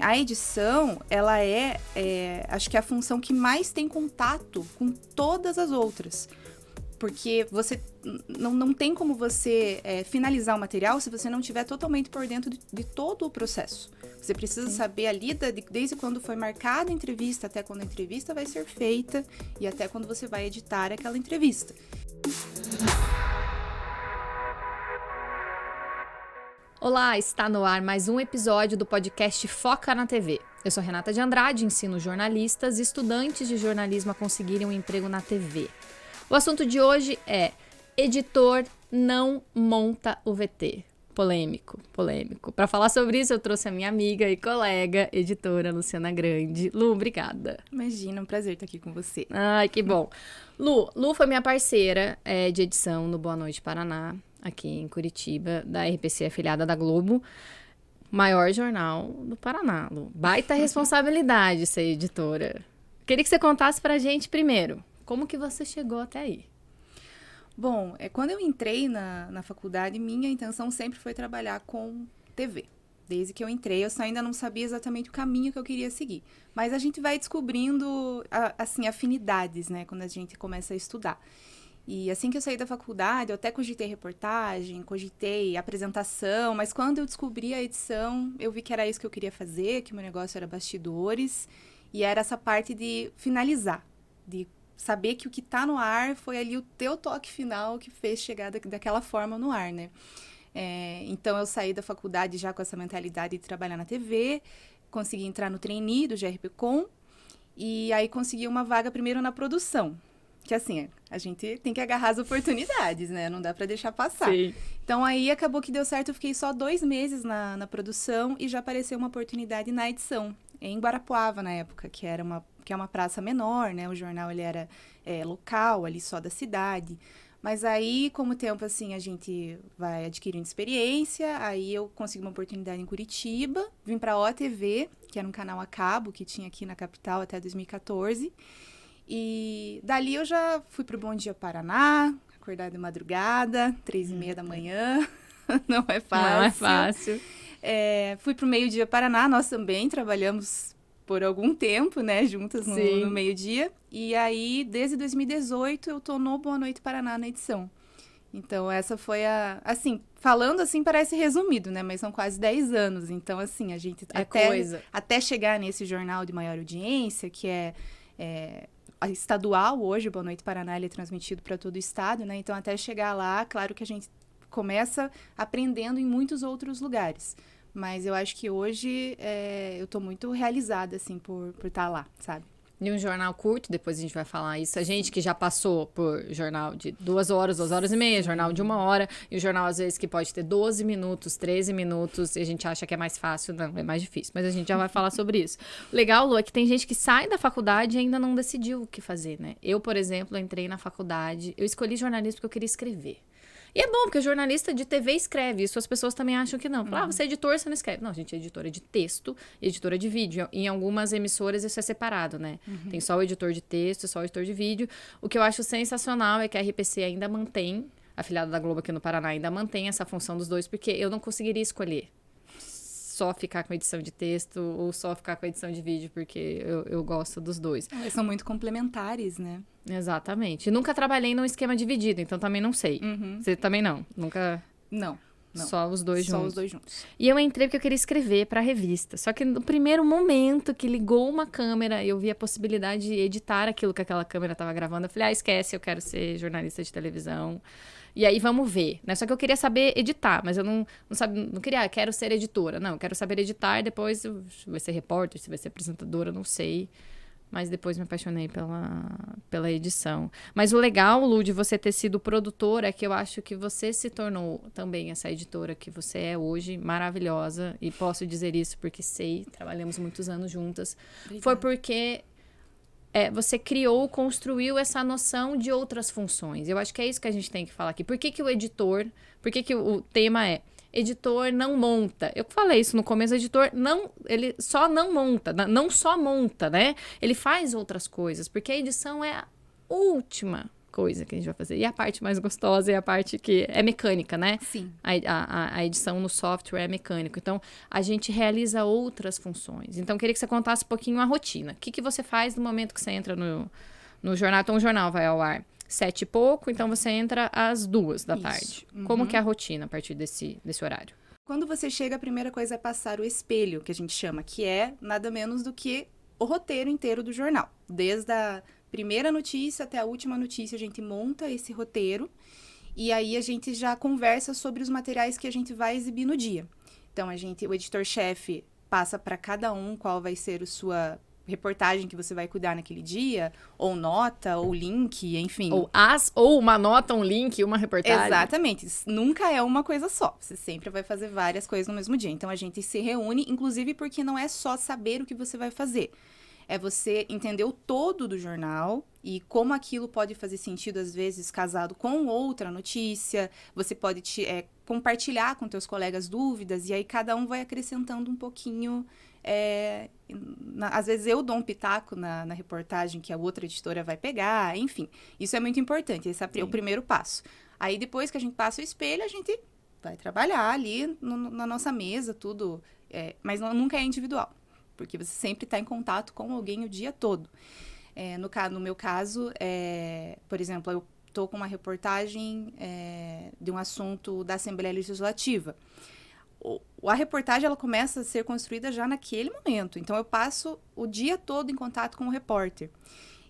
A edição, ela acho que é a função que mais tem contato com todas as outras. Porque você não tem como você finalizar o material se você não estiver totalmente por dentro de todo o processo. Você precisa saber ali, desde quando foi marcada a entrevista, até quando a entrevista vai ser feita e até quando você vai editar aquela entrevista. Olá, está no ar mais um episódio do podcast Foca na TV. Eu sou Renata de Andrade, ensino jornalistas e estudantes de jornalismo a conseguirem um emprego na TV. O assunto de hoje é: editor não monta o VT. Polêmico. Para falar sobre isso, eu trouxe a minha amiga e colega, editora Luciana Grande. Lu, obrigada. Imagina, um prazer estar aqui com você. Ai, que bom. Lu foi minha parceira de edição no Boa Noite Paraná, aqui em Curitiba, da RPC, afiliada da Globo. Maior jornal do Paraná, Lu. Baita responsabilidade ser editora. Queria que você contasse pra gente primeiro, como que você chegou até aí? Bom, quando eu entrei na faculdade, minha intenção sempre foi trabalhar com TV. Desde que eu entrei, eu só ainda não sabia exatamente o caminho que eu queria seguir. Mas a gente vai descobrindo, assim, afinidades, né? Quando a gente começa a estudar. E assim que eu saí da faculdade, eu até cogitei reportagem, cogitei apresentação, mas quando eu descobri a edição, eu vi que era isso que eu queria fazer, que o meu negócio era bastidores, e era essa parte de finalizar, de saber que o que está no ar foi ali o teu toque final que fez chegar daquela forma no ar, né? Então, eu saí da faculdade já com essa mentalidade de trabalhar na TV, consegui entrar no trainee do GRPcom, e aí consegui uma vaga primeiro na produção. Que assim, a gente tem que agarrar as oportunidades, né? Não dá pra deixar passar. Sim. Então, aí acabou que deu certo. Eu fiquei só 2 meses na produção e já apareceu uma oportunidade na edição, em Guarapuava, na época, que é uma praça menor, né? O jornal, ele era local, ali só da cidade. Mas aí, com o tempo, assim, a gente vai adquirindo experiência. Aí eu consegui uma oportunidade em Curitiba. Vim pra OTV, que era um canal a cabo que tinha aqui na capital até 2014. E dali eu já fui pro Bom Dia Paraná, acordar de madrugada, 3h30 da manhã, não é fácil. Não é fácil. Fui pro Meio Dia Paraná, nós também trabalhamos por algum tempo, né, juntas no meio-dia. E aí, desde 2018, eu tô no Boa Noite Paraná na edição. Então, essa foi assim, falando assim parece resumido, né, mas são quase 10 anos. Então, assim, a gente até chegar nesse jornal de maior audiência, que é a estadual hoje, o Boa Noite Paraná, ele é transmitido para todo o estado, né? Então, até chegar lá, claro que a gente começa aprendendo em muitos outros lugares. Mas eu acho que hoje eu tô muito realizada, assim, por estar lá, sabe? E um jornal curto, depois a gente vai falar isso. A gente que já passou por jornal de 2 horas, 2 horas e meia, jornal de 1 hora, e o jornal, às vezes, que pode ter 12 minutos, 13 minutos, e a gente acha que é mais fácil. Não, é mais difícil, mas a gente já vai falar sobre isso. O legal, Lu, é que tem gente que sai da faculdade e ainda não decidiu o que fazer, né? Eu, por exemplo, entrei na faculdade, eu escolhi jornalismo porque eu queria escrever. E é bom, porque o jornalista de TV escreve. Isso as pessoas também acham que não. Você é editor, você não escreve. Não, gente, é editora de texto e editora de vídeo. Em algumas emissoras isso é separado, né? Tem só o editor de texto e só o editor de vídeo. O que eu acho sensacional é que a RPC ainda mantém, a afiliada da Globo aqui no Paraná, ainda mantém essa função dos dois, porque eu não conseguiria escolher só ficar com edição de texto ou só ficar com edição de vídeo, porque eu gosto dos dois. Eles são muito complementares, né? Exatamente. Nunca trabalhei num esquema dividido, então também não sei. Você também não? Nunca? Não. Só os dois juntos. Só os dois juntos. E eu entrei porque eu queria escrever pra revista. Só que no primeiro momento que ligou uma câmera, eu vi a possibilidade de editar aquilo que aquela câmera tava gravando. Eu falei, esquece, eu quero ser jornalista de televisão. E aí, vamos ver, né? Só que eu queria saber editar, mas eu não queria, quero ser editora. Não, eu quero saber editar e depois se vai ser repórter, se vai ser apresentadora, não sei. Mas depois me apaixonei pela edição. Mas o legal, Lu, de você ter sido produtora é que eu acho que você se tornou também essa editora que você é hoje, maravilhosa. E posso dizer isso porque sei, trabalhamos muitos anos juntas. Obrigada. Foi porque você construiu essa noção de outras funções. Eu acho que é isso que a gente tem que falar aqui. Por que o editor, por que o tema é editor não monta? Eu falei isso no começo, editor ele só não monta, não só monta, né? Ele faz outras coisas, porque a edição é a última coisa que a gente vai fazer. E a parte mais gostosa é a parte que é mecânica, né? Sim. A edição no software é mecânico. Então, a gente realiza outras funções. Então, eu queria que você contasse um pouquinho a rotina. O que você faz no momento que você entra no jornal? Então, o jornal vai ao ar 7 e pouco, então você entra às 2 da tarde. Como que é a rotina a partir desse horário? Quando você chega, a primeira coisa é passar o espelho, que a gente chama, que é nada menos do que o roteiro inteiro do jornal. Desde a primeira notícia até a última notícia, a gente monta esse roteiro e aí a gente já conversa sobre os materiais que a gente vai exibir no dia. Então, o editor-chefe passa para cada um qual vai ser a sua reportagem que você vai cuidar naquele dia, ou nota, ou link, enfim. Ou uma nota, um link, uma reportagem. Exatamente. Nunca é uma coisa só. Você sempre vai fazer várias coisas no mesmo dia. Então, a gente se reúne, inclusive porque não é só saber o que você vai fazer. É você entender o todo do jornal e como aquilo pode fazer sentido, às vezes, casado com outra notícia. Você pode compartilhar com teus colegas dúvidas e aí cada um vai acrescentando um pouquinho. Às vezes eu dou um pitaco na reportagem que a outra editora vai pegar, enfim. Isso é muito importante, esse é o primeiro passo. Aí depois que a gente passa o espelho, a gente vai trabalhar ali na nossa mesa, tudo, mas nunca é individual, porque você sempre está em contato com alguém o dia todo. No meu caso, por exemplo, eu estou com uma reportagem de um assunto da Assembleia Legislativa. A reportagem ela começa a ser construída já naquele momento. Então, eu passo o dia todo em contato com o repórter.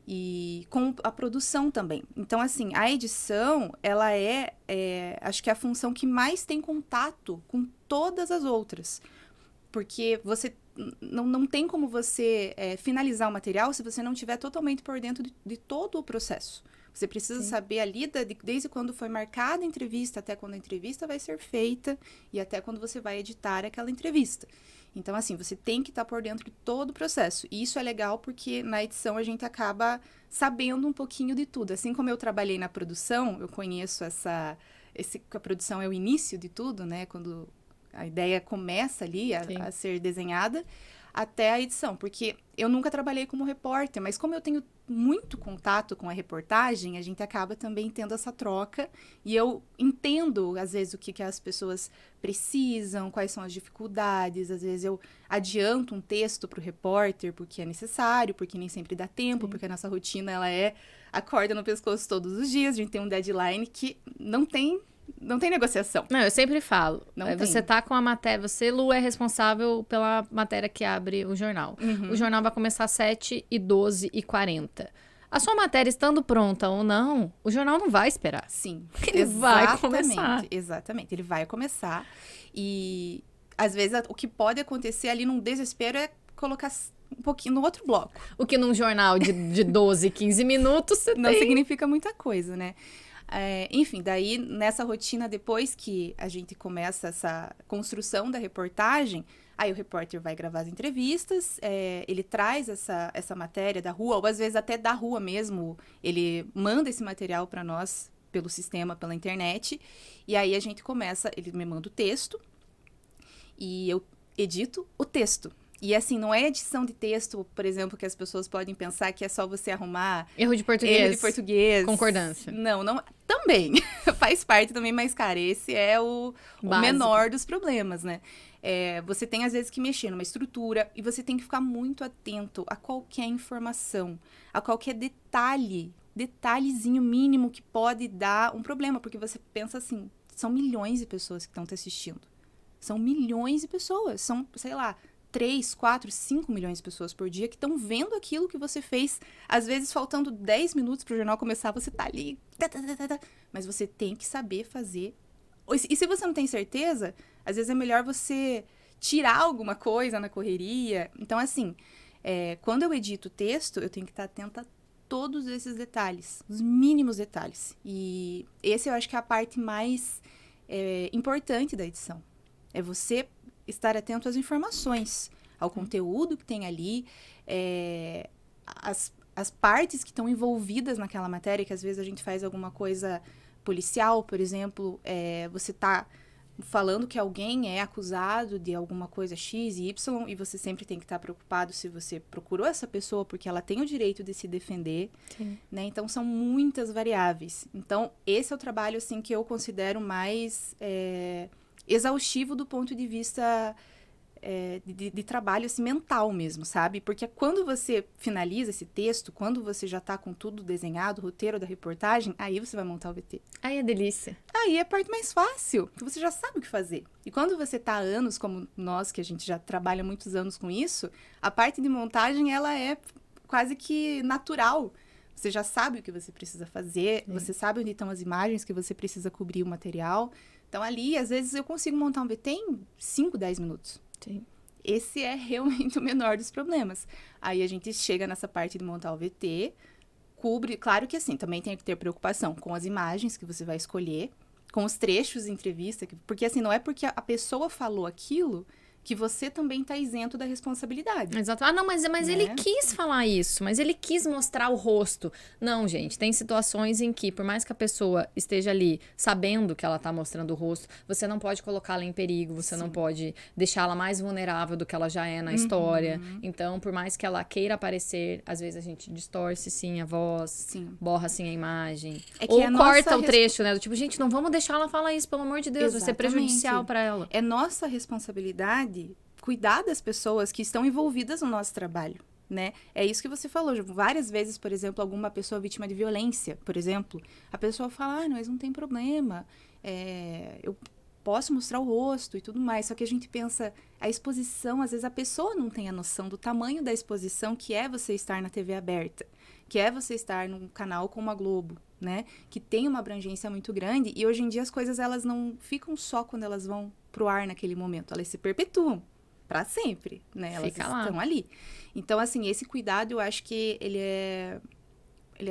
E com a produção também. Então, assim, a edição, ela acho que é a função que mais tem contato com todas as outras. Porque você não tem como você finalizar o material se você não estiver totalmente por dentro de todo o processo. Você precisa saber ali, desde quando foi marcada a entrevista, até quando a entrevista vai ser feita e até quando você vai editar aquela entrevista. Então, assim, você tem que estar por dentro de todo o processo. E isso é legal porque na edição a gente acaba sabendo um pouquinho de tudo. Assim como eu trabalhei na produção, eu conheço a produção é o início de tudo, né? Quando a ideia começa ali a ser desenhada, até a edição. Porque eu nunca trabalhei como repórter, mas como eu tenho muito contato com a reportagem, a gente acaba também tendo essa troca e eu entendo, às vezes, o que as pessoas precisam, quais são as dificuldades, às vezes eu adianto um texto para o repórter porque é necessário, porque nem sempre dá tempo, porque a nossa rotina, ela a corda no pescoço todos os dias, a gente tem um deadline que não tem negociação. Não, eu sempre falo. Você tá com a matéria, você, Lu, é responsável pela matéria que abre o jornal. O jornal vai começar às 7h12h40. A sua matéria estando pronta ou não, o jornal não vai esperar. Sim. Ele vai começar. Exatamente. Ele vai começar. E, às vezes, o que pode acontecer ali num desespero é colocar um pouquinho no outro bloco. O que num jornal de 12, 15 minutos você não significa muita coisa, né? Enfim, daí nessa rotina, depois que a gente começa essa construção da reportagem, aí o repórter vai gravar as entrevistas, ele traz essa matéria da rua, ou às vezes até da rua mesmo, ele manda esse material para nós pelo sistema, pela internet, e aí a gente começa, ele me manda o texto, e eu edito o texto. E assim, não é edição de texto, por exemplo, que as pessoas podem pensar que é só você arrumar... Erro de português. Concordância. Não. Também. Faz parte também, mas, cara, esse é o menor dos problemas, né? Você tem, às vezes, que mexer numa estrutura e você tem que ficar muito atento a qualquer informação, a qualquer detalhezinho mínimo que pode dar um problema, porque você pensa assim, são milhões de pessoas que estão te assistindo. São milhões de pessoas. São, sei lá... 3, 4, 5 milhões de pessoas por dia que estão vendo aquilo que você fez. Às vezes, faltando 10 minutos para o jornal começar, você tá ali. Mas você tem que saber fazer. E se você não tem certeza, às vezes é melhor você tirar alguma coisa na correria. Então, assim, quando eu edito o texto, eu tenho que estar atenta a todos esses detalhes, os mínimos detalhes. E esse eu acho que é a parte mais importante da edição. É você estar atento às informações, ao conteúdo que tem ali, as partes que estão envolvidas naquela matéria, que às vezes a gente faz alguma coisa policial, por exemplo, você está falando que alguém é acusado de alguma coisa X e Y, e você sempre tem que estar preocupado se você procurou essa pessoa, porque ela tem o direito de se defender, né? Então, são muitas variáveis. Então, esse é o trabalho, assim, que eu considero mais exaustivo do ponto de vista de trabalho, assim, mental mesmo, sabe? Porque quando você finaliza esse texto, quando você já tá com tudo desenhado, o roteiro da reportagem, aí você vai montar o VT. Aí é delícia. Aí é a parte mais fácil, que você já sabe o que fazer. E quando você tá há anos, como nós, que a gente já trabalha muitos anos com isso, a parte de montagem, ela é quase que natural. Você já sabe o que você precisa fazer, você sabe onde estão as imagens que você precisa cobrir o material. Então, ali, às vezes, eu consigo montar um VT em 5, 10 minutos. Sim. Esse é realmente o menor dos problemas. Aí, a gente chega nessa parte de montar o VT, cubre... Claro que, assim, também tem que ter preocupação com as imagens que você vai escolher, com os trechos de entrevista, porque, assim, não é porque a pessoa falou aquilo que você também está isento da responsabilidade. Exato. Ah, não, mas né? ele quis falar isso, mas ele quis mostrar o rosto. Não, gente, tem situações em que, por mais que a pessoa esteja ali sabendo que ela está mostrando o rosto, você não pode colocá-la em perigo, você não pode deixá-la mais vulnerável do que ela já é na história. Então, por mais que ela queira aparecer, às vezes a gente distorce, sim, a voz, borra, sim, a imagem. Ou corta o trecho, né? Do tipo, gente, não vamos deixar ela falar isso, pelo amor de Deus, vai ser prejudicial para ela. É nossa responsabilidade cuidar das pessoas que estão envolvidas no nosso trabalho, né? É isso que você falou. Várias vezes, por exemplo, alguma pessoa vítima de violência, por exemplo, a pessoa fala, mas não tem problema, eu posso mostrar o rosto e tudo mais. Só que a gente pensa, a exposição, às vezes a pessoa não tem a noção do tamanho da exposição que é você estar na TV aberta, que é você estar num canal como a Globo, né? Que tem uma abrangência muito grande e hoje em dia as coisas elas não ficam só quando elas vão pro ar naquele momento, elas se perpetuam para sempre, né? Elas estão ali. Então, assim, esse cuidado eu acho que ele é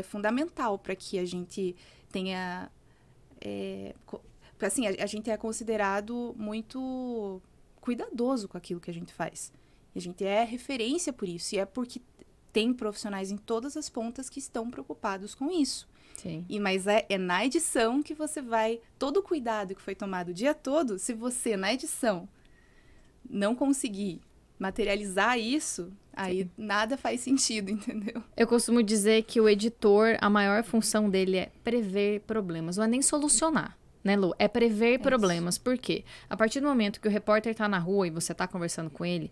fundamental para que a gente tenha... assim, a gente é considerado muito cuidadoso com aquilo que a gente faz. E a gente é referência por isso. E é porque tem profissionais em todas as pontas que estão preocupados com isso. Sim. Mas é na edição que você vai... Todo o cuidado que foi tomado o dia todo, se você, na edição, não conseguir materializar isso, aí nada faz sentido, entendeu? Eu costumo dizer que o editor, a maior função dele é prever problemas, não é nem solucionar, né, Lu? É prever problemas. Isso. Por quê? A partir do momento que o repórter tá na rua e você tá conversando com ele,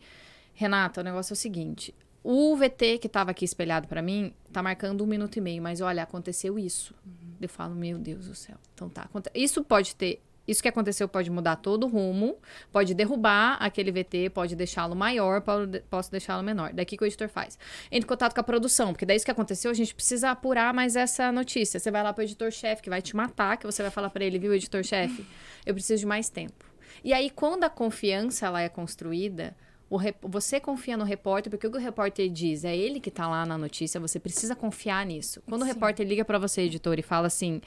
Renata, o negócio é o seguinte, o VT que tava aqui espelhado pra mim, tá marcando 1 minuto e meio, mas olha, aconteceu isso. Eu falo, meu Deus do céu. Então tá, isso que aconteceu pode mudar todo o rumo, pode derrubar aquele VT, pode deixá-lo maior, posso deixá-lo menor. Daqui que o editor faz. Entra em contato com a produção, porque daí isso que aconteceu, a gente precisa apurar mais essa notícia. Você vai lá pro editor-chefe, que vai te matar, que você vai falar pra ele, viu, editor-chefe? Eu preciso de mais tempo. E aí, quando a confiança ela é construída, você confia no repórter, porque o que o repórter diz é ele que tá lá na notícia, você precisa confiar nisso. Quando o repórter liga pra você, editor, e fala assim,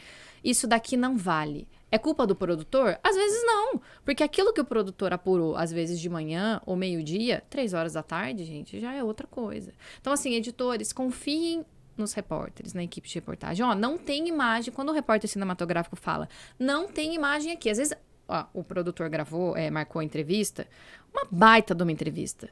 isso daqui não vale. É culpa do produtor? Às vezes não. Porque aquilo que o produtor apurou, às vezes de manhã ou meio-dia, 3 horas da tarde, gente, já é outra coisa. Então, assim, editores, confiem nos repórteres, na equipe de reportagem. Ó, não tem imagem. Quando o repórter cinematográfico fala, não tem imagem aqui. Às vezes, ó, o produtor marcou a entrevista, uma baita de uma entrevista.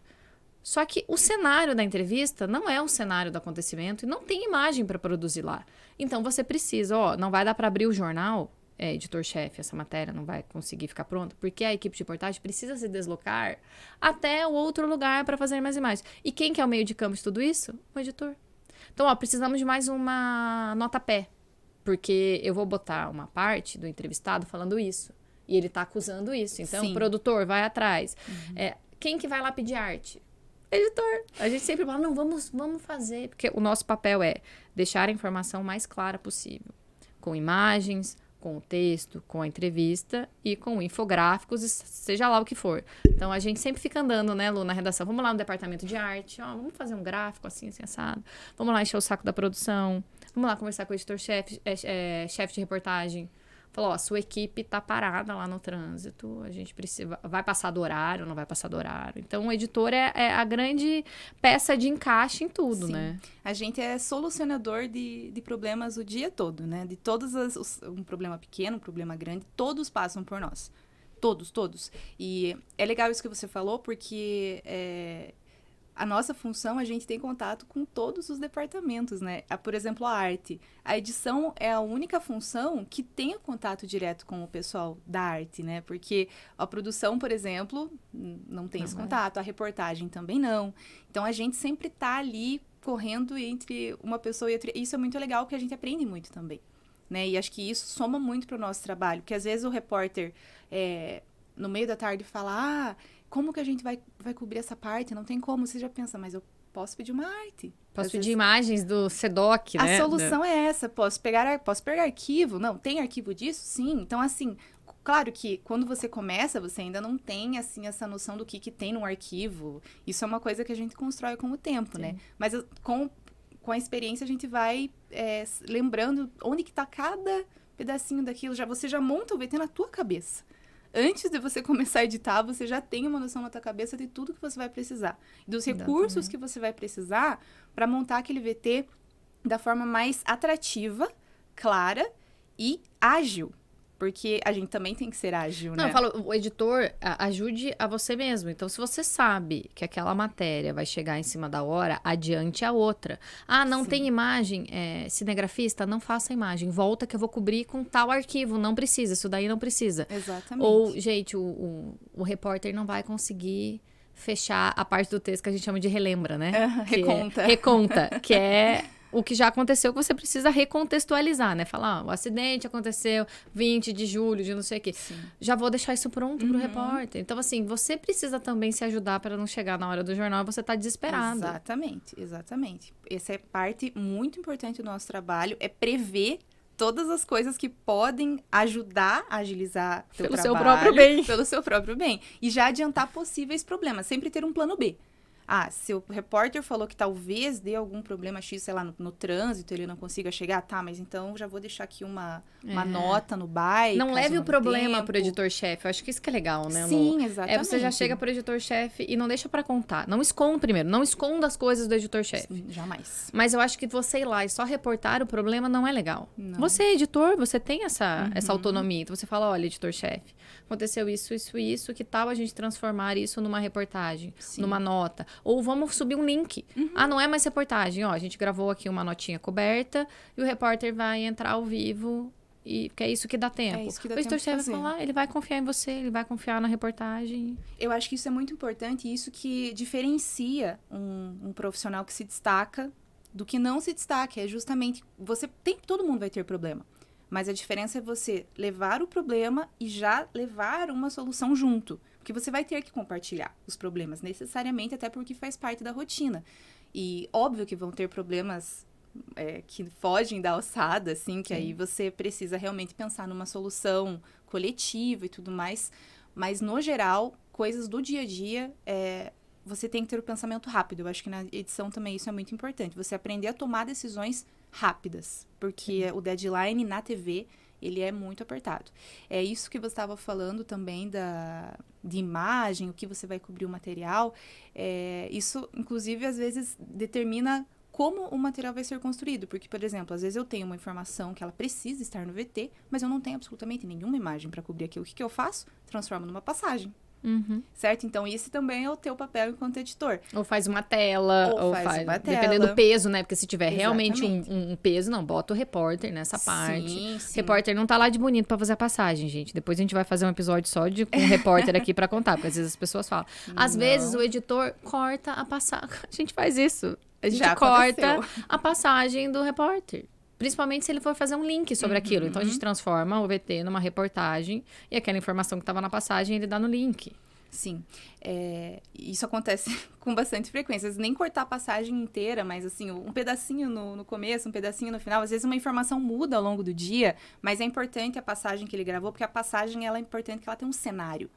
Só que o cenário da entrevista não é o cenário do acontecimento e não tem imagem para produzir lá. Então, você precisa, ó, não vai dar para abrir o jornal, editor-chefe, essa matéria não vai conseguir ficar pronta, porque a equipe de reportagem precisa se deslocar até o outro lugar para fazer mais imagens. E quem que é o meio de campo de tudo isso? O editor. Então, ó, precisamos de mais uma nota-pé, porque eu vou botar uma parte do entrevistado falando isso, e ele tá acusando isso. Então, o produtor vai atrás. Quem que vai lá pedir arte? Editor. A gente sempre fala, não, vamos fazer, porque o nosso papel é deixar a informação mais clara possível, com imagens, com o texto, com a entrevista e com infográficos, seja lá o que for. Então, a gente sempre fica andando, né, Lu, na redação. Vamos lá no departamento de arte, ó, vamos fazer um gráfico assim, assado. Vamos lá encher o saco da produção. Vamos lá conversar com o editor-chefe, chefe de reportagem. Falou, ó, sua equipe tá parada lá no trânsito, a gente precisa... Vai passar do horário, não vai passar do horário? Então, o editor é a grande peça de encaixe em tudo, né? A gente é solucionador de problemas o dia todo, né? De todos um problema pequeno, um problema grande, todos passam por nós. Todos, todos. E é legal isso que você falou, porque a nossa função, a gente tem contato com todos os departamentos, né? Por exemplo, a arte. A edição é a única função que tem contato direto com o pessoal da arte, né? Porque a produção, por exemplo, não tem esse contato, a reportagem também não. Então, a gente sempre tá ali correndo entre uma pessoa e outra. Isso é muito legal, porque a gente aprende muito também, né? E acho que isso soma muito para o nosso trabalho, porque às vezes o repórter, no meio da tarde, fala, como que a gente vai cobrir essa parte? Não tem como. Você já pensa, mas eu posso pedir uma arte. Posso pedir imagens do SEDOC, né? A solução é essa. Posso pegar arquivo? Não, tem arquivo disso? Sim. Então, assim, claro que quando você começa, você ainda não tem, assim, essa noção do que tem num arquivo. Isso é uma coisa que a gente constrói com o tempo, né? Mas com a experiência, a gente vai lembrando onde que tá cada pedacinho daquilo. Você já monta o VT na tua cabeça. Antes de você começar a editar, você já tem uma noção na tua cabeça de tudo que você vai precisar. Dos recursos que você vai precisar para montar aquele VT da forma mais atrativa, clara e ágil. Porque a gente também tem que ser ágil, né? Não, eu falo, o editor ajude a você mesmo. Então, se você sabe que aquela matéria vai chegar em cima da hora, adiante a outra. Não tem imagem, cinegrafista, não faça imagem. Volta que eu vou cobrir com tal arquivo. Não precisa, isso daí não precisa. Exatamente. Ou, gente, o repórter não vai conseguir fechar a parte do texto que a gente chama de relembra, né? Reconta. Reconta, que é o que já aconteceu, que você precisa recontextualizar, né? Falar, o acidente aconteceu 20 de julho, de não sei o quê. Sim. Já vou deixar isso pronto pro repórter. Então, assim, você precisa também se ajudar para não chegar na hora do jornal e você tá desesperado. Exatamente. Essa é parte muito importante do nosso trabalho, é prever todas as coisas que podem ajudar a agilizar o teu trabalho. Pelo seu próprio bem. Pelo seu próprio bem. E já adiantar possíveis problemas. Sempre ter um plano B. Se o repórter falou que talvez dê algum problema X, sei lá, no trânsito, ele não consiga chegar, mas então já vou deixar aqui uma nota no bike. Não leve o problema pro editor-chefe. Eu acho que isso que é legal, né? Sim, exatamente. Você já chega pro editor-chefe e não deixa pra contar. Não esconda primeiro, não esconda as coisas do editor-chefe. Jamais. Mas eu acho que você ir lá e só reportar o problema não é legal. Não. Você é editor, você tem essa autonomia. Então você fala, olha, editor-chefe, aconteceu isso, que tal a gente transformar isso numa reportagem, numa nota? Ou vamos subir um link. Não é mais reportagem. A gente gravou aqui uma notinha coberta e o repórter vai entrar ao vivo, porque é isso que dá tempo. O editor-chefe vai falar, ele vai confiar em você, ele vai confiar na reportagem. Eu acho que isso é muito importante e isso que diferencia um profissional que se destaca do que não se destaca. É justamente, todo mundo vai ter problema. Mas a diferença é você levar o problema e já levar uma solução junto. Porque você vai ter que compartilhar os problemas, necessariamente, até porque faz parte da rotina. E óbvio que vão ter problemas que fogem da alçada, assim, que aí você precisa realmente pensar numa solução coletiva e tudo mais. Mas, no geral, coisas do dia a dia, você tem que ter o pensamento rápido. Eu acho que na edição também isso é muito importante. Você aprender a tomar decisões rápidas. Porque o deadline na TV, ele é muito apertado. É isso que você estava falando também de imagem, o que você vai cobrir o material. Isso, inclusive, às vezes determina como o material vai ser construído. Porque, por exemplo, às vezes eu tenho uma informação que ela precisa estar no VT, mas eu não tenho absolutamente nenhuma imagem para cobrir aquilo. O que eu faço? Transformo numa passagem. Certo? Então, esse também é o teu papel enquanto editor. Ou faz uma tela, ou faz uma tela. Dependendo do peso, né? Porque se tiver realmente um peso, não, bota o repórter nessa parte. Sim. O repórter não tá lá de bonito pra fazer a passagem, gente. Depois a gente vai fazer um episódio só com um repórter aqui pra contar, porque às vezes as pessoas falam. Às vezes o editor corta a passagem. A gente faz isso. A gente corta a passagem do repórter. Principalmente se ele for fazer um link sobre aquilo. Então, a gente transforma o VT numa reportagem e aquela informação que estava na passagem, ele dá no link. Sim. Isso acontece com bastante frequência. Às vezes, nem cortar a passagem inteira, mas assim, um pedacinho no começo, um pedacinho no final. Às vezes, uma informação muda ao longo do dia, mas é importante a passagem que ele gravou, porque a passagem ela é importante que ela tenha um cenário.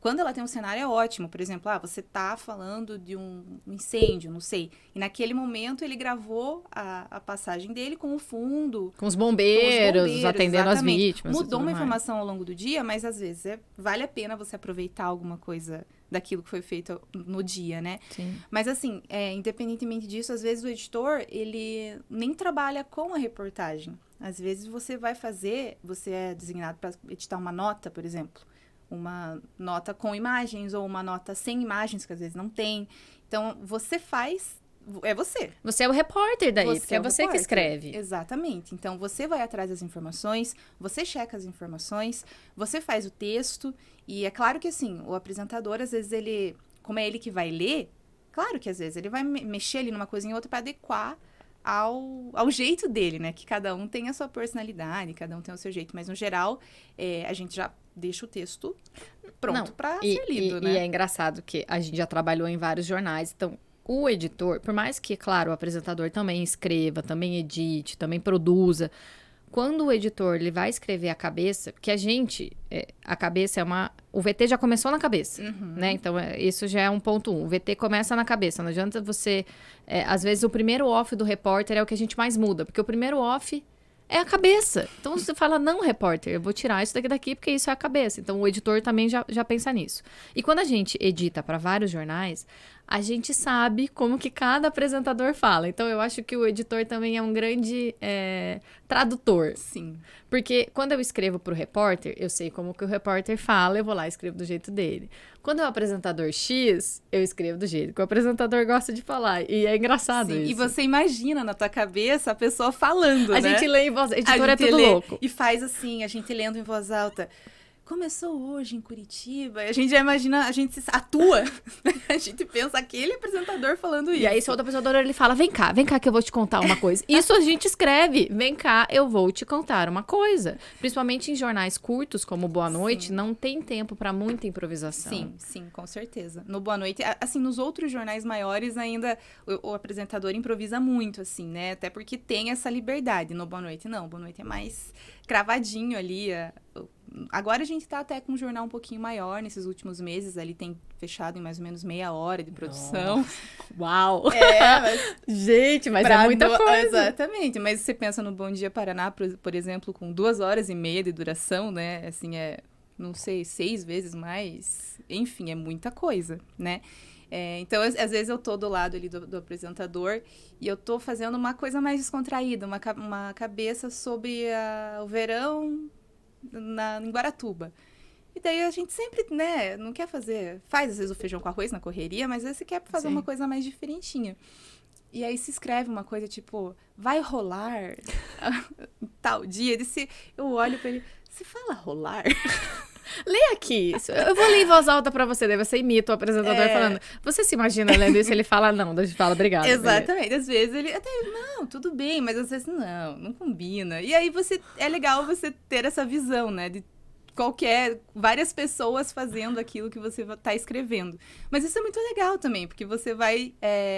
Quando ela tem um cenário, é ótimo. Por exemplo, você tá falando de um incêndio, não sei. E naquele momento, ele gravou a passagem dele com o fundo. Com os bombeiros atendendo as vítimas. Mudou uma informação ao longo do dia, mas às vezes vale a pena você aproveitar alguma coisa daquilo que foi feito no dia, né? Sim. Mas assim, independentemente disso, às vezes o editor, ele nem trabalha com a reportagem. Às vezes você é designado para editar uma nota, por exemplo. uma nota com imagens ou uma nota sem imagens, que às vezes não tem. Então, você faz... É você. Você é o repórter daí, porque é o você que repórter. escreve. Exatamente. Então, você vai atrás das informações, você checa as informações, você faz o texto. E é claro que, assim, o apresentador, às vezes, ele... Como é ele que vai ler, claro que, às vezes, ele vai mexer ali numa coisinha ou outra para adequar ao jeito dele, né? Que cada um tem a sua personalidade, cada um tem o seu jeito. Mas, no geral, a gente já deixa o texto pronto para ser lido, né? E é engraçado que a gente já trabalhou em vários jornais, então... O editor, por mais que, claro, o apresentador também escreva, também edite, também produza, quando o editor ele vai escrever a cabeça, porque a cabeça é uma... O VT já começou na cabeça, né? Então, isso já é um ponto 1. O VT começa na cabeça, não adianta você... às vezes, o primeiro off do repórter é o que a gente mais muda, porque o primeiro off é a cabeça. Então, você fala, não, repórter, eu vou tirar isso daqui, porque isso é a cabeça. Então, o editor também já pensa nisso. E quando a gente edita para vários jornais, a gente sabe como que cada apresentador fala. Então, eu acho que o editor também é um grande tradutor. Sim. Porque quando eu escrevo para o repórter, eu sei como que o repórter fala, eu vou lá e escrevo do jeito dele. Quando é o apresentador X, eu escrevo do jeito que o apresentador gosta de falar. E é engraçado Sim, isso. e você imagina na tua cabeça a pessoa falando, né? A gente lê em voz alta. Editor é tudo louco. E faz assim, a gente lendo em voz alta. Começou hoje em Curitiba. E a gente já imagina, a gente atua. A gente pensa aquele apresentador falando isso. E aí, esse outro apresentador, ele fala, vem cá que eu vou te contar uma coisa. Isso a gente escreve, vem cá, eu vou te contar uma coisa. Principalmente em jornais curtos, como Boa Noite, Sim. não tem tempo para muita improvisação. Sim, com certeza. No Boa Noite, assim, nos outros jornais maiores ainda o apresentador improvisa muito, assim, né? Até porque tem essa liberdade. No Boa Noite, não. Boa Noite é mais cravadinho ali. Agora a gente tá até com um jornal um pouquinho maior nesses últimos meses. Ali tem fechado em mais ou menos meia hora de produção. Nossa. Uau! Mas... Gente, mas é muita coisa. Exatamente. Mas você pensa no Bom Dia Paraná, por exemplo, com 2 horas e meia de duração, né? Assim, não sei, 6 vezes mais. Enfim, é muita coisa, né? Então, às vezes eu tô do lado ali do apresentador e eu tô fazendo uma coisa mais descontraída, uma cabeça sobre o verão em Guaratuba. E daí a gente sempre, né, não quer faz às vezes o feijão com arroz na correria, mas às vezes você quer fazer uma coisa mais diferentinha. E aí se escreve uma coisa tipo, vai rolar tal dia. Eu olho pra ele, você fala rolar? Lê aqui. Eu vou ler em voz alta pra você, daí você imita o apresentador falando. Você se imagina lendo isso e ele fala não, daí a gente fala obrigado. Exatamente. Às vezes ele até, não, tudo bem, mas às vezes não combina. E aí é legal você ter essa visão, né, de várias pessoas fazendo aquilo que você tá escrevendo. Mas isso é muito legal também, porque você vai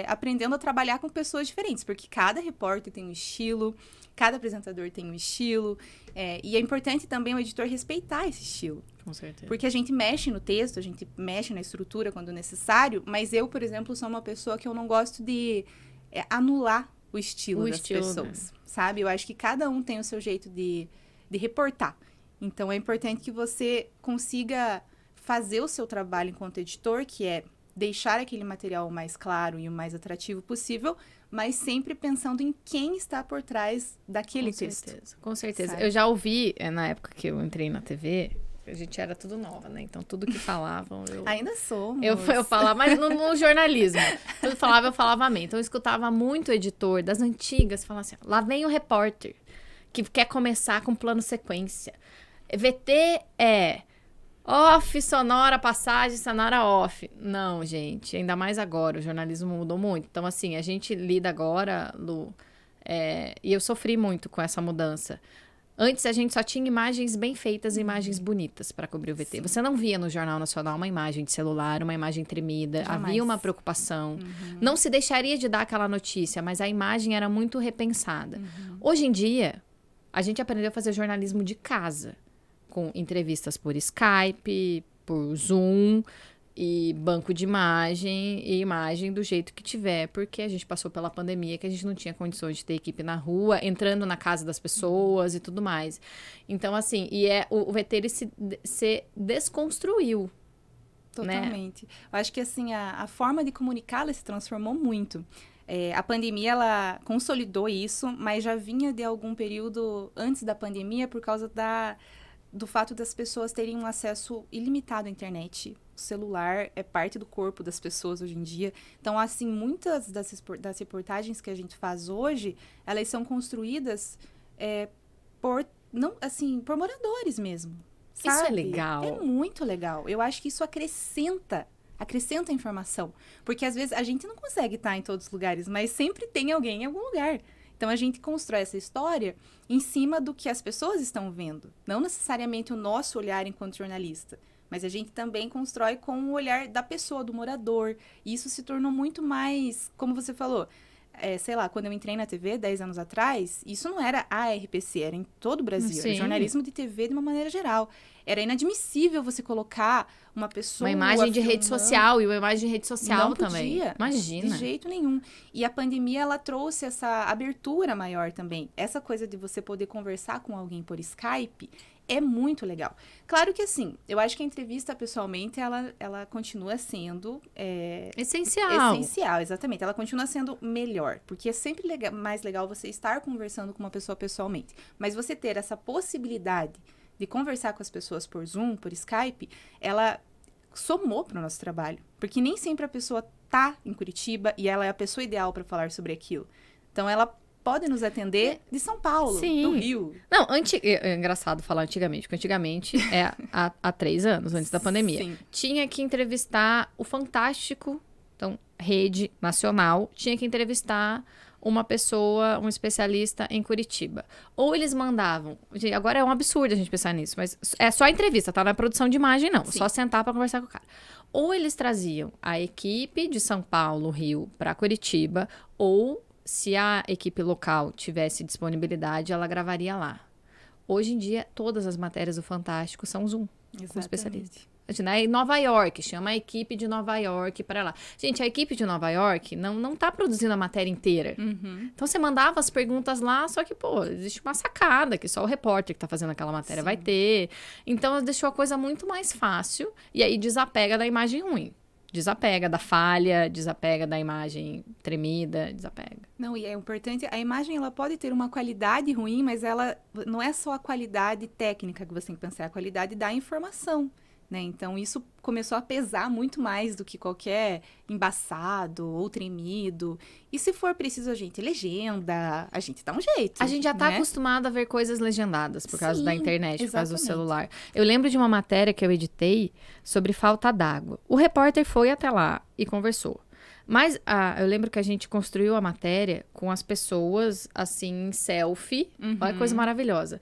aprendendo a trabalhar com pessoas diferentes, porque cada repórter tem um estilo, cada apresentador tem um estilo, e é importante também o editor respeitar esse estilo. Com certeza. Porque a gente mexe no texto, a gente mexe na estrutura quando necessário, mas eu, por exemplo, sou uma pessoa que eu não gosto de anular o estilo das pessoas, né? Sabe? Eu acho que cada um tem o seu jeito de reportar. Então, é importante que você consiga fazer o seu trabalho enquanto editor, que é deixar aquele material o mais claro e o mais atrativo possível, mas sempre pensando em quem está por trás daquele texto. Com certeza. Sabe? Eu já ouvi, na época que eu entrei na TV, a gente era tudo nova, né? Então, tudo que falavam... Ainda somos. Eu falava, mas no jornalismo. Tudo eu falava amém. Então, eu escutava muito o editor das antigas, falando assim, lá vem o repórter, que quer começar com plano sequência. VT é off, sonora, passagem, sonora, off. Não, gente, ainda mais agora, o jornalismo mudou muito. Então, assim, a gente lida agora, Lu, e eu sofri muito com essa mudança. Antes, a gente só tinha imagens bem feitas, imagens bonitas para cobrir o VT. Sim. Você não via no Jornal Nacional uma imagem de celular, uma imagem tremida. Jamais. Havia uma preocupação. Não se deixaria de dar aquela notícia, mas a imagem era muito repensada. Hoje em dia, a gente aprendeu a fazer jornalismo de casa, com entrevistas por Skype, por Zoom, e banco de imagem, e imagem do jeito que tiver, porque a gente passou pela pandemia, que a gente não tinha condições de ter equipe na rua, entrando na casa das pessoas e tudo mais. Então, assim, o VT, ele se desconstruiu. Totalmente. Né? Eu acho que, assim, a forma de comunicar, ela se transformou muito. A pandemia, ela consolidou isso, mas já vinha de algum período antes da pandemia por causa do fato das pessoas terem um acesso ilimitado à internet. O celular é parte do corpo das pessoas hoje em dia. Então, assim, muitas das reportagens que a gente faz hoje, elas são construídas por moradores mesmo. Sabe? Isso é legal. É muito legal. Eu acho que isso acrescenta a informação. Porque, às vezes, a gente não consegue estar em todos os lugares, mas sempre tem alguém em algum lugar. Então, a gente constrói essa história em cima do que as pessoas estão vendo. Não necessariamente o nosso olhar enquanto jornalista, mas a gente também constrói com o olhar da pessoa, do morador. E isso se tornou muito mais, como você falou, sei lá, quando eu entrei na TV 10 anos atrás, isso não era a RPC, era em todo o Brasil. Sim. Era jornalismo de TV de uma maneira geral. Era inadmissível você colocar uma pessoa Uma imagem de rede filmando. social e uma imagem de rede social Não também. podia, Imagina. de jeito nenhum. E a pandemia, ela trouxe essa abertura maior também. Essa coisa de você poder conversar com alguém por Skype é muito legal. Claro que, assim, eu acho que a entrevista, pessoalmente, ela continua sendo... Essencial. Essencial, exatamente. Ela continua sendo melhor. Porque é sempre mais legal você estar conversando com uma pessoa pessoalmente. Mas você ter essa possibilidade de conversar com as pessoas por Zoom, por Skype, ela somou para o nosso trabalho. Porque nem sempre a pessoa tá em Curitiba e ela é a pessoa ideal para falar sobre aquilo. Então, ela pode nos atender de São Paulo, Sim. do Rio. Não, é engraçado falar antigamente, porque antigamente há 3 anos, antes da pandemia. Sim. Tinha que entrevistar o Fantástico, então, rede nacional, tinha que entrevistar uma pessoa, um especialista em Curitiba. Ou eles mandavam... Agora é um absurdo a gente pensar nisso, mas é só entrevista, tá? Não é produção de imagem, não. Sim. Só sentar pra conversar com o cara. Ou eles traziam a equipe de São Paulo, Rio, pra Curitiba, ou, se a equipe local tivesse disponibilidade, ela gravaria lá. Hoje em dia, todas as matérias do Fantástico são Zoom, com especialista. Em Nova York, chama a equipe de Nova York para lá. Gente, a equipe de Nova York não tá produzindo a matéria inteira. Uhum. Então, você mandava as perguntas lá, só que, existe uma sacada que só o repórter que tá fazendo aquela matéria vai ter. Então, deixou a coisa muito mais fácil. E aí, desapega da imagem ruim. Desapega da falha, desapega da imagem tremida, desapega. Não, e é importante, a imagem ela pode ter uma qualidade ruim, mas ela não é só a qualidade técnica que você tem que pensar, é a qualidade da informação. Né? Então, isso começou a pesar muito mais do que qualquer embaçado ou tremido. E se for preciso, a gente legenda, a gente dá um jeito. A gente já tá né? acostumado a ver coisas legendadas por causa Sim, da internet, por causa do exatamente. celular. Eu lembro de uma matéria que eu editei sobre falta d'água. O repórter foi até lá e conversou. Mas eu lembro que a gente construiu a matéria com as pessoas, assim, em selfie. Olha que coisa maravilhosa.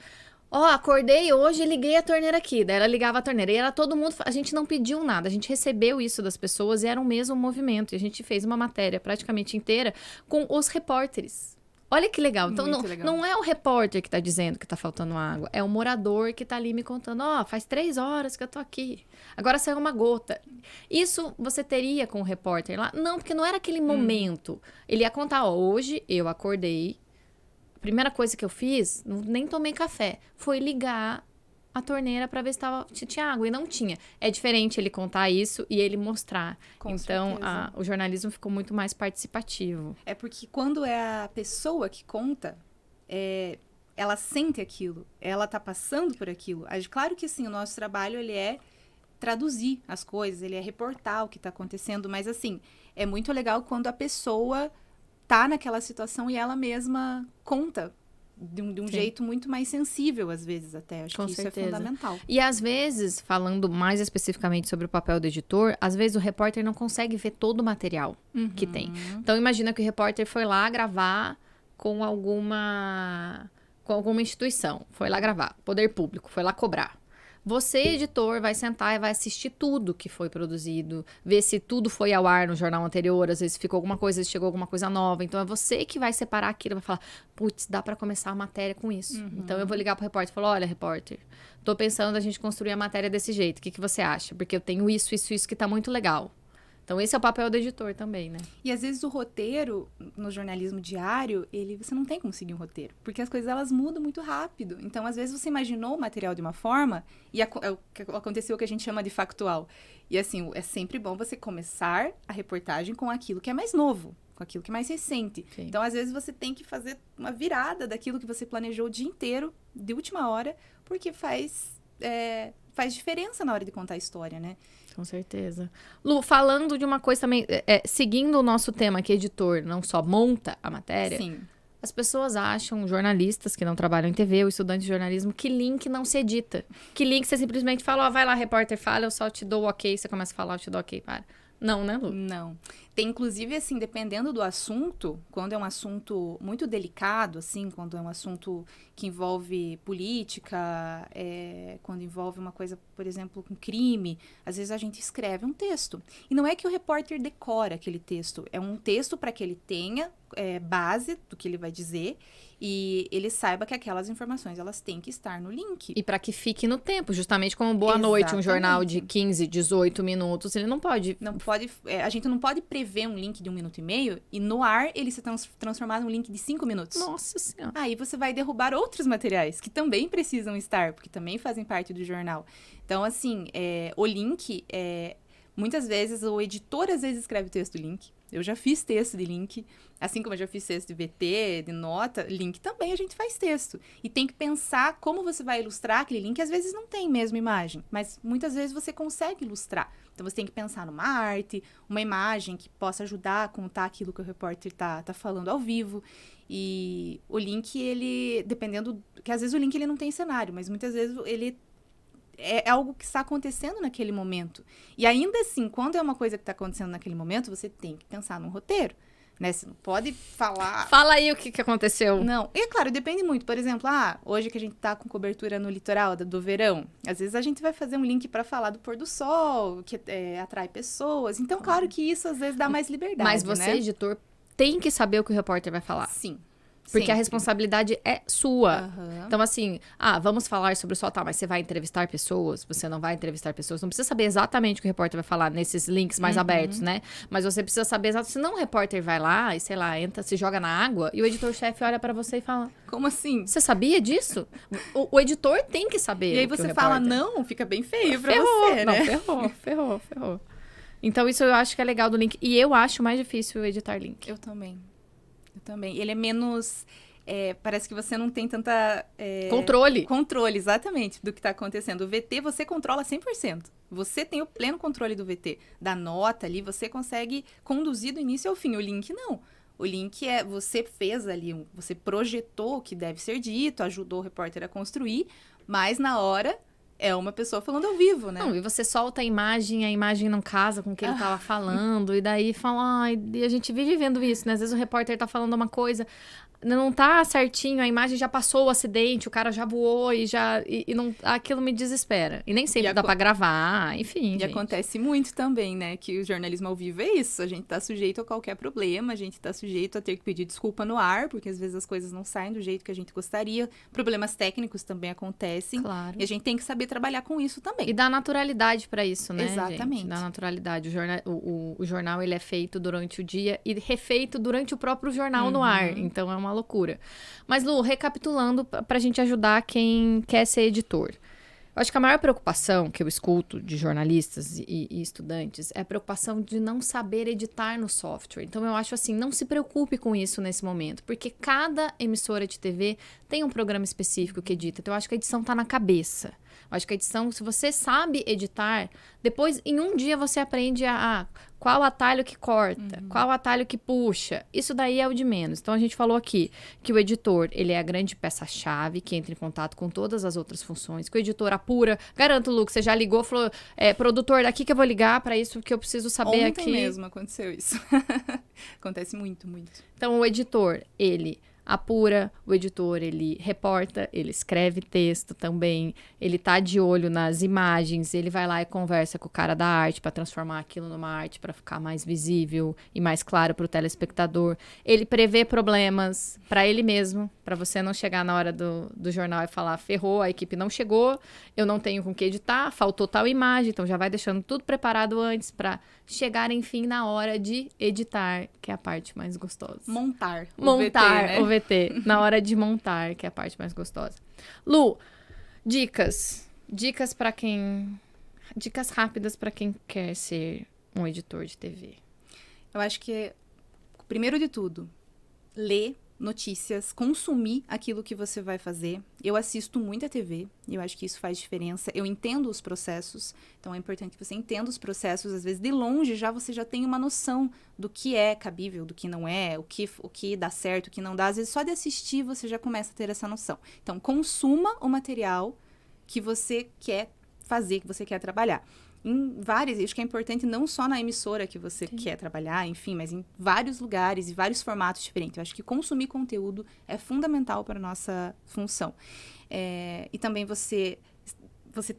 Acordei hoje e liguei a torneira aqui. Daí ela ligava a torneira. E era todo mundo... A gente não pediu nada. A gente recebeu isso das pessoas e era o mesmo movimento. E a gente fez uma matéria praticamente inteira com os repórteres. Olha que legal. Então, não é o repórter que tá dizendo que tá faltando água. É o morador que tá ali me contando. Faz 3 horas que eu tô aqui. Agora saiu uma gota. Isso você teria com o repórter lá? Não, porque não era aquele momento. Ele ia contar, hoje eu acordei. A primeira coisa que eu fiz, nem tomei café, foi ligar a torneira para ver se tinha água. E não tinha. É diferente ele contar isso e ele mostrar. Com então, certeza. o jornalismo ficou muito mais participativo. É porque quando é a pessoa que conta, ela sente aquilo, ela tá passando por aquilo. Claro que, assim, o nosso trabalho, ele é traduzir as coisas, ele é reportar o que tá acontecendo, mas, assim, é muito legal quando a pessoa tá naquela situação e ela mesma conta de um jeito muito mais sensível, às vezes, até. Acho Com que certeza. isso é fundamental. E, às vezes, falando mais especificamente sobre o papel do editor, às vezes o repórter não consegue ver todo o material que tem. Então, imagina que o repórter foi lá gravar com alguma instituição. Foi lá gravar. Poder público. Foi lá cobrar. Você, editor, vai sentar e vai assistir tudo que foi produzido, ver se tudo foi ao ar no jornal anterior, às vezes ficou alguma coisa, às vezes chegou alguma coisa nova. Então, é você que vai separar aquilo, vai falar, putz, dá pra começar a matéria com isso. Então, eu vou ligar pro repórter e falar, olha, repórter, tô pensando a gente construir a matéria desse jeito, o que você acha? Porque eu tenho isso que tá muito legal. Então, esse é o papel do editor também, né? E, às vezes, o roteiro, no jornalismo diário, você não tem como seguir um roteiro. Porque as coisas, elas mudam muito rápido. Então, às vezes, você imaginou o material de uma forma e aconteceu o que a gente chama de factual. E, assim, é sempre bom você começar a reportagem com aquilo que é mais novo, com aquilo que é mais recente. Sim. Então, às vezes, você tem que fazer uma virada daquilo que você planejou o dia inteiro, de última hora, porque faz faz diferença na hora de contar a história, né? Com certeza. Lu, falando de uma coisa também, seguindo o nosso tema que editor não só monta a matéria, Sim. as pessoas acham, jornalistas que não trabalham em TV ou estudantes de jornalismo, que link não se edita. Que link você simplesmente fala, ó, vai lá, repórter, fala, eu só te dou o ok, você começa a falar, eu te dou ok, para. Não, né, Lu? Não. Tem, inclusive, assim, dependendo do assunto, quando é um assunto muito delicado, assim, quando é um assunto que envolve política, quando envolve uma coisa, por exemplo, com crime, às vezes a gente escreve um texto. E não é que o repórter decora aquele texto, é um texto para que ele tenha base do que ele vai dizer e ele saiba que aquelas informações, elas têm que estar no link. E para que fique no tempo, justamente como Boa Noite, um jornal de Exatamente. 15, 18 minutos, ele não pode... Não pode, a gente não pode prever um link de 1 minuto e meio e no ar ele se transformar num link de 5 minutos. Nossa Senhora. Aí você vai derrubar outros materiais que também precisam estar, porque também fazem parte do jornal. Então, assim, o link, muitas vezes o editor às vezes escreve o texto do link. Eu já fiz texto de link, assim como eu já fiz texto de VT, de nota, link também a gente faz texto. E tem que pensar como você vai ilustrar aquele link, às vezes não tem mesmo imagem, mas muitas vezes você consegue ilustrar. Então você tem que pensar numa arte, uma imagem que possa ajudar a contar aquilo que o repórter tá falando ao vivo. E o link, ele, dependendo, que às vezes o link ele não tem cenário, mas muitas vezes ele é algo que está acontecendo naquele momento. E ainda assim, quando é uma coisa que está acontecendo naquele momento, você tem que pensar num roteiro, né? Você não pode falar... Fala aí o que aconteceu. Não. E, é claro, depende muito. Por exemplo, hoje que a gente tá com cobertura no litoral do verão, às vezes a gente vai fazer um link para falar do pôr do sol, que atrai pessoas. Então, claro que isso às vezes dá mais liberdade, Mas você, né? editor, tem que saber o que o repórter vai falar. Sim. Porque a Sempre. responsabilidade é sua. Aham. Então, assim, vamos falar sobre o sol, tá, mas você vai entrevistar pessoas? Você não vai entrevistar pessoas? Não precisa saber exatamente o que o repórter vai falar nesses links mais abertos, né? Mas você precisa saber exatamente. Senão o repórter vai lá e, sei lá, entra, se joga na água e o editor-chefe olha pra você e fala: Como assim? Você sabia disso? O editor tem que saber. E aí o que o você fala, repórter- não, fica bem feio pra Ferrou. você, Não, né? ferrou. Então, isso eu acho que é legal do link. E eu acho mais difícil editar link. Eu também. Ele é menos... parece que você não tem tanta... Controle. Controle, exatamente, do que está acontecendo. O VT você controla 100%. Você tem o pleno controle do VT. Da nota ali, você consegue conduzir do início ao fim. O link, não. O link você fez ali, você projetou o que deve ser dito, ajudou o repórter a construir, mas na hora... é uma pessoa falando ao vivo, né? Não, e você solta a imagem não casa com o que ele tava falando, e daí fala, e a gente vive vendo isso, né? Às vezes o repórter tá falando uma coisa, não tá certinho, a imagem já passou o acidente, o cara já voou e não, aquilo me desespera. E nem sempre dá pra gravar, enfim, E gente. acontece muito também, né? Que o jornalismo ao vivo é isso. A gente tá sujeito a qualquer problema, a gente tá sujeito a ter que pedir desculpa no ar, porque às vezes as coisas não saem do jeito que a gente gostaria. Problemas técnicos também acontecem. Claro. E a gente tem que saber trabalhar com isso também. E dá naturalidade pra isso, né, Exatamente. gente? Dá naturalidade. O jornal, ele é feito durante o dia e refeito durante o próprio jornal no ar. Então, é uma loucura. Mas, Lu, recapitulando, pra gente ajudar quem quer ser editor. Eu acho que a maior preocupação que eu escuto de jornalistas e estudantes é a preocupação de não saber editar no software. Então, eu acho assim, não se preocupe com isso nesse momento, porque cada emissora de TV tem um programa específico que edita. Então, eu acho que a edição tá na cabeça. Eu acho que a edição, se você sabe editar, depois, em um dia, você aprende qual atalho que corta, qual atalho que puxa. Isso daí é o de menos. Então, a gente falou aqui que o editor, ele é a grande peça-chave que entra em contato com todas as outras funções, que o editor apura. Garanto, Lu, que você já ligou, falou, produtor, daqui que eu vou ligar para isso, que eu preciso saber Ontem aqui. mesmo aconteceu isso. Acontece muito, muito. Então, o editor, ele apura, o editor, ele reporta, ele escreve texto também, ele tá de olho nas imagens, ele vai lá e conversa com o cara da arte para transformar aquilo numa arte para ficar mais visível e mais claro para o telespectador. Ele prevê problemas para ele mesmo, para você não chegar na hora do jornal e falar, ferrou, a equipe não chegou, eu não tenho com que editar, faltou tal imagem, então já vai deixando tudo preparado antes para chegar, enfim, na hora de editar, que é a parte mais gostosa. Montar O VT, na hora de montar, que é a parte mais gostosa. Lu, dicas para quem... Dicas rápidas para quem quer ser um editor de TV. Eu acho que, primeiro de tudo, ler notícias, consumir aquilo que você vai fazer. Eu assisto muita TV, eu acho que isso faz diferença. Eu entendo os processos, então é importante que você entenda os processos. Às vezes, de longe, você já tem uma noção do que é cabível, do que não é, o que dá certo, o que não dá. Às vezes, só de assistir, você já começa a ter essa noção. Então, consuma o material que você quer fazer, que você quer trabalhar. Em várias, acho que é importante não só na emissora que você quer trabalhar, enfim, mas em vários lugares e vários formatos diferentes. Eu acho que consumir conteúdo é fundamental para a nossa função. E também você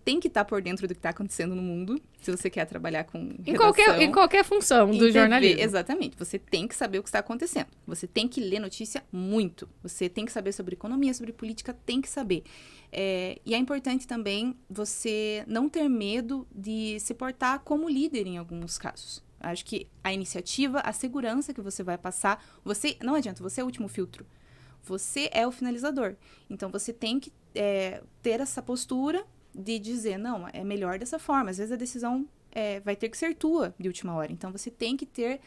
tem que estar por dentro do que está acontecendo no mundo, se você quer trabalhar com redação. Em qualquer função do jornalismo. Exatamente. Você tem que saber o que está acontecendo. Você tem que ler notícia muito. Você tem que saber sobre economia, sobre política, tem que saber. E é importante também você não ter medo de se portar como líder em alguns casos. Acho que a iniciativa, a segurança que você vai passar, não adianta, você é o último filtro. Você é o finalizador. Então, você tem que ter essa postura de dizer, não, é melhor dessa forma. Às vezes a decisão vai ter que ser tua de última hora. Então, você tem que ter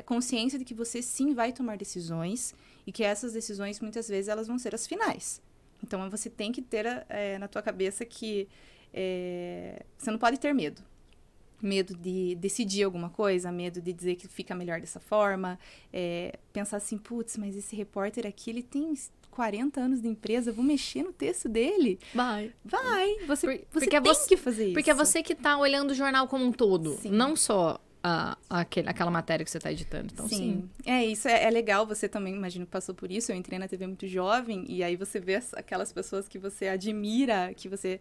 consciência de que você sim vai tomar decisões e que essas decisões, muitas vezes, elas vão ser as finais. Então, você tem que ter na tua cabeça que você não pode ter medo. Medo de decidir alguma coisa, medo de dizer que fica melhor dessa forma. Pensar assim, putz, mas esse repórter aqui, ele tem 40 anos de empresa, eu vou mexer no texto dele? Vai. Você tem que fazer isso. Porque é você que tá olhando o jornal como um todo, Sim. Não só aquela matéria que você tá editando. Então, sim. Isso é legal. Você também, imagino, passou por isso. Eu entrei na TV muito jovem e aí você vê aquelas pessoas que você admira, que você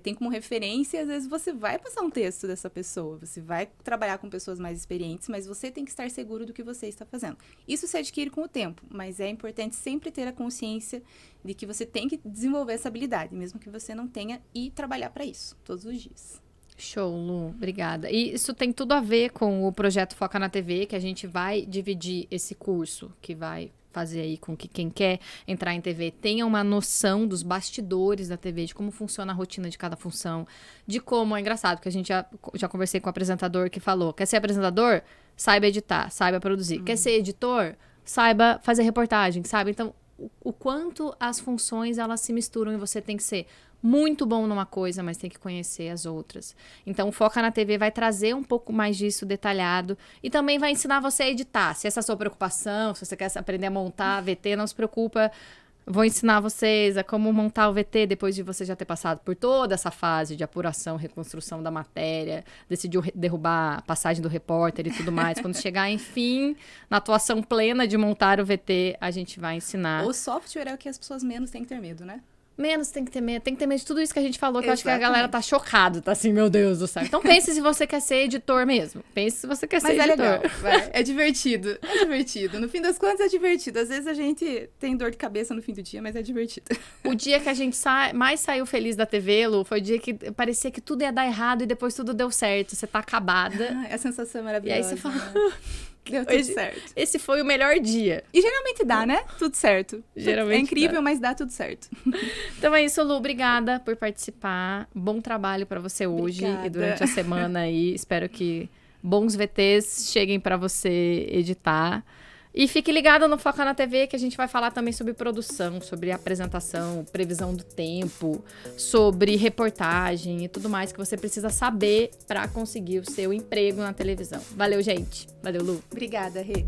tem como referência e às vezes você vai passar um texto dessa pessoa. Você vai trabalhar com pessoas mais experientes, mas você tem que estar seguro do que você está fazendo. Isso se adquire com o tempo, mas é importante sempre ter a consciência de que você tem que desenvolver essa habilidade, mesmo que você não tenha, e trabalhar para isso todos os dias. Show, Lu. Obrigada. E isso tem tudo a ver com o projeto Foca na TV, que a gente vai dividir esse curso, que vai fazer aí com que quem quer entrar em TV tenha uma noção dos bastidores da TV, de como funciona a rotina de cada função, de como... É engraçado, porque a gente já conversei com o apresentador que falou, quer ser apresentador? Saiba editar, saiba produzir. Quer ser editor? Saiba fazer reportagem, sabe? Então, o quanto as funções, elas se misturam e você tem que ser muito bom numa coisa, mas tem que conhecer as outras. Então, o Foca na TV vai trazer um pouco mais disso detalhado e também vai ensinar você a editar. Se essa é a sua preocupação, se você quer aprender a montar VT, não se preocupa. Vou ensinar vocês a como montar o VT depois de você já ter passado por toda essa fase de apuração, reconstrução da matéria, decidiu derrubar a passagem do repórter e tudo mais. Quando chegar, enfim, na atuação plena de montar o VT, a gente vai ensinar. O software é o que as pessoas menos têm que ter medo, né? Menos tem que ter medo de tudo isso que a gente falou, que eu acho que a galera tá chocada, tá assim, meu Deus do céu. Então pense se você quer ser editor mesmo. Pense se você quer ser editor. Mas é legal, é divertido, No fim das contas é divertido. Às vezes a gente tem dor de cabeça no fim do dia, mas é divertido. O dia que a gente mais saiu feliz da TV, Lu, foi o dia que parecia que tudo ia dar errado e depois tudo deu certo. Você tá acabada. A sensação é maravilhosa. E aí você fala... Né? Deu tudo certo. Esse foi o melhor dia. E geralmente dá, né? Tudo certo. Geralmente é incrível, dá. Mas dá tudo certo. Então é isso, Lu. Obrigada por participar. Bom trabalho pra você hoje e durante a semana aí. Espero que bons VTs cheguem pra você editar. E fique ligado no Foca na TV, que a gente vai falar também sobre produção, sobre apresentação, previsão do tempo, sobre reportagem e tudo mais que você precisa saber para conseguir o seu emprego na televisão. Valeu, gente. Valeu, Lu. Obrigada, Rê.